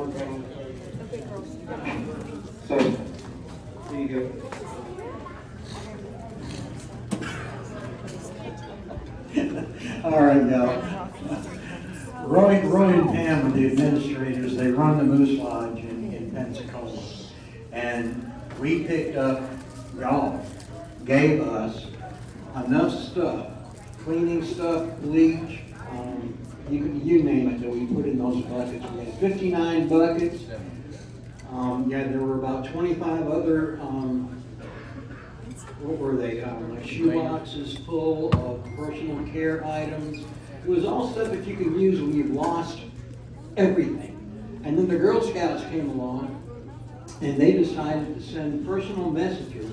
Okay. So, there you go. All right, now. Roy and Pam are the administrators. They run the Moose Lodge in Pensacola. And we picked up, y'all gave us enough stuff, cleaning stuff, bleach, you name it, that we put in those buckets. We had 59 buckets. Yeah, there were about 25 other, what were they, like shoe boxes full of personal care items. It was all stuff that you can use when you've lost everything. And then the Girl Scouts came along and they decided to send personal messages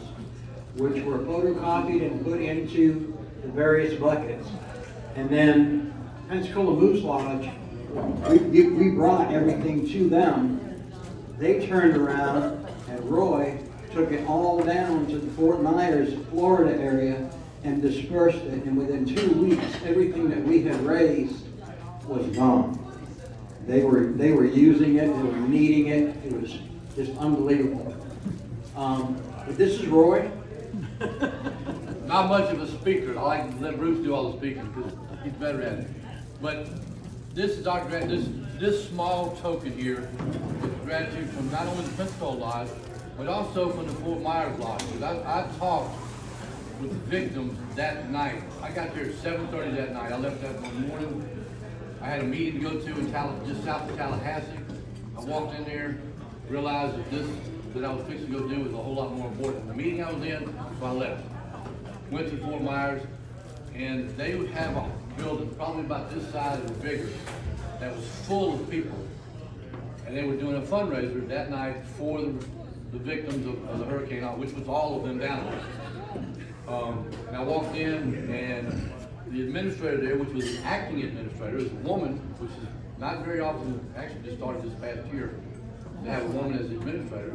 which were photocopied and put into the various buckets. And then Pensacola Moose Lodge, we brought everything to them. They turned around and Roy took it all down to the Fort Myers, Florida area and dispersed it. And within 2 weeks, everything that we had raised was gone. They were using it, they were needing it. It was just unbelievable. But this is Roy. Not much of a speaker. I like to let Bruce do all the speaking because he's better at it. But this is our this small token here with gratitude from not only the Pensacola Lodge, but also from the Fort Myers Lodge. Because I talked with the victims that night. I got there at 7:30 that night. I left that one morning. I had a meeting to go to in just south of Tallahassee. I walked in there, realized that this that I was fixing to go do was a whole lot more important than the meeting I was in, so I left. Went to Fort Myers, and they would have a building probably about this size or bigger that was full of people. And they were doing a fundraiser that night for the victims of the hurricane, which was all of them down there. And I walked in, and the administrator there, which was an acting administrator, is a woman, which is not very often, actually just started this past year, to have a woman as the administrator.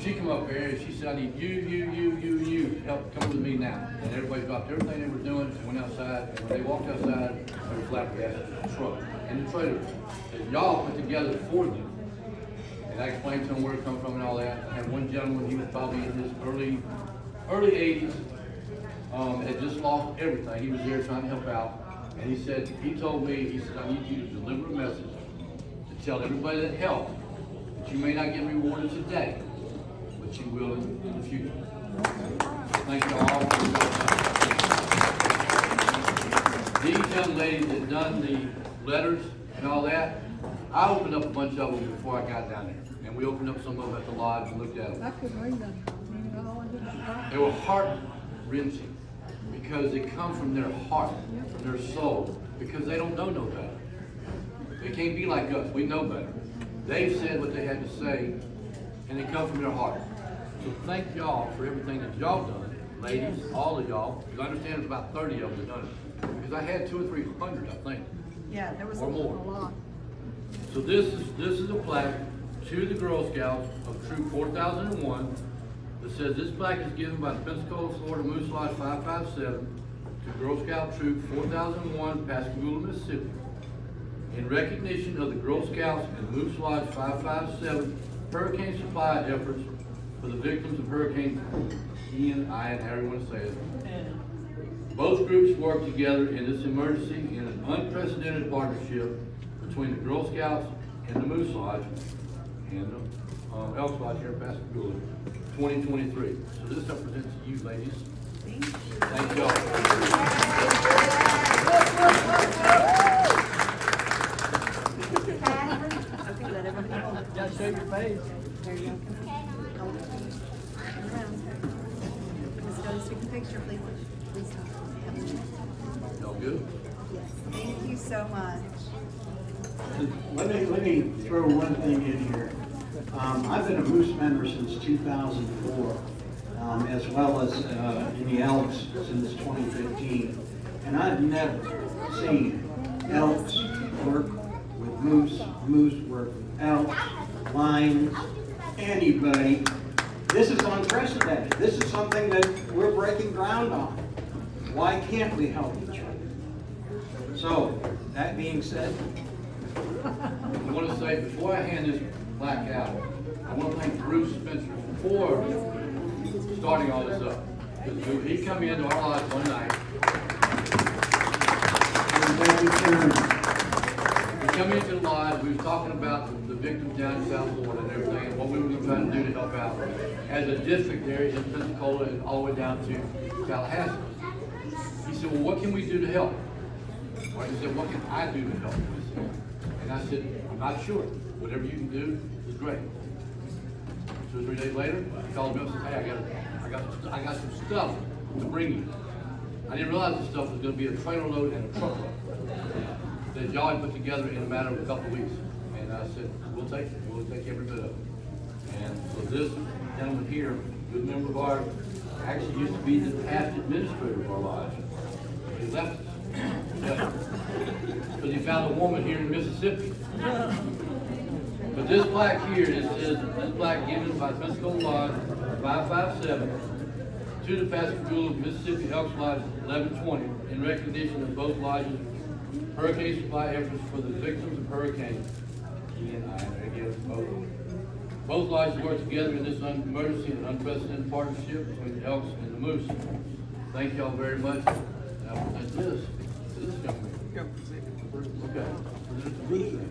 She come up here and she said, I need you to help come with me now. And everybody dropped everything they were doing and went outside. And when they walked outside, they were flabbergasted in the truck. And the trailer that y'all put together for them. And I explained to them where it come from and all that. I had one gentleman, he was probably in his early 80s, had just lost everything. He was there trying to help out. And he told me, he said, I need you to deliver a message to tell everybody that helped that you may not get rewarded today, but you will in the future. Thank you all. These young ladies that done the letters and all that, I opened up a bunch of them before I got down there. And we opened up some of them at the lodge and looked at them. I couldn't read them. They were heart-wrenching because they come from their heart, their soul, because they don't know no better. They can't be like us. We know better. They've said what they had to say, and they come from their heart. So thank y'all for everything that y'all done, ladies, all of y'all. Because I understand there's about 30 of them that done it. Because I had 200 or 300, I think. Yeah, there was or more. A lot. So this is a plaque to the Girl Scouts of Troop 4001 that says this plaque is given by the Pensacola, Florida Moose Lodge 557 to Girl Scout Troop 4001, Pascagoula, Mississippi, in recognition of the Girl Scouts and Moose Lodge 557 hurricane supply efforts for the victims of Hurricane Ian, however you want to say it. Both groups worked together in this emergency in an unprecedented partnership between the Girl Scouts and the Moose Lodge and the Elks Lodge here in Pascagoula, 2023. So this represents you, ladies. Thank you all. Yeah, show your face. There you go. Let's go take a picture, please. Y'all good? Yes. Thank you so much. Let me throw one thing in here. I've been a Moose member since 2004, as well as in the Elks since 2015. And I've never seen Elks work with Moose, Moose work with Elks, Lions, anybody. This is unprecedented. This is something that we're breaking ground on. Why can't we help each other? So, that being said, I want to say, before I hand this plaque out, I want to thank Bruce Spencer for starting all this up. Because he come into our lodge one night. Thank you, sir. We come into the lodge, we were talking about the victims down in South Florida and everything, and what we were going to try to do to help out as a district there in Pensacola and all the way down to Tallahassee. He said, well, what can we do to help? Or he said, what can I do to help? And I said, I'm not sure. Whatever you can do is great. 2 or 3 days later, he called me up and said, hey, I got some stuff to bring you. I didn't realize this stuff was going to be a trailer load and a truck load that y'all had put together in a matter of a couple of weeks. And I said, we'll take it. We'll take every bit of it. And so this gentleman here, good member of ours, actually used to be the past administrator of our lodge. He left us. Because he found a woman here in Mississippi. But this plaque here, it says, this plaque given by Pensacola Lodge 557 to the Pascagoula Mississippi Elks Lodge 1120 in recognition of both lodges' hurricane supply efforts for the victims of Hurricane Ian. Both lodges work together in this emergency and unprecedented partnership between the Elks and the Moose. Thank y'all very much. And I present this to this young man. Okay. Present it to Bruce then.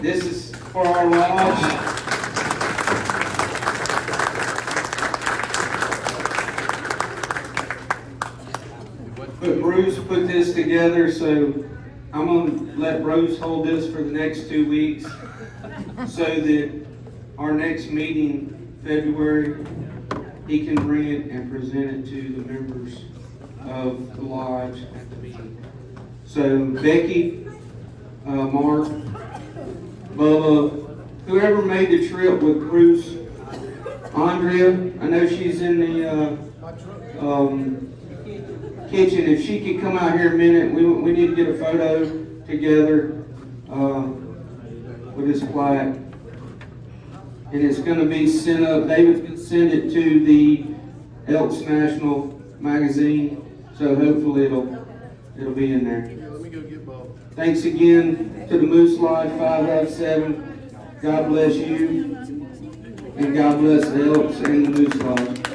This is for our lodge. But Bruce put this together, so I'm gonna let Bruce hold this for the next 2 weeks so that our next meeting, February, he can bring it and present it to the members of the lodge at the meeting. So Becky, Mark, Bubba, whoever made the trip with Bruce, Andrea, I know she's in the kitchen. If she could come out here a minute, we need to get a photo together with this plaque. And it's going to be sent up. David's going to send it to the Elks National magazine, so hopefully it'll be in there. Let me go get Bob. Thanks again to the Moose Lodge 557. God bless you, and God bless the Elks and the Moose Lodge.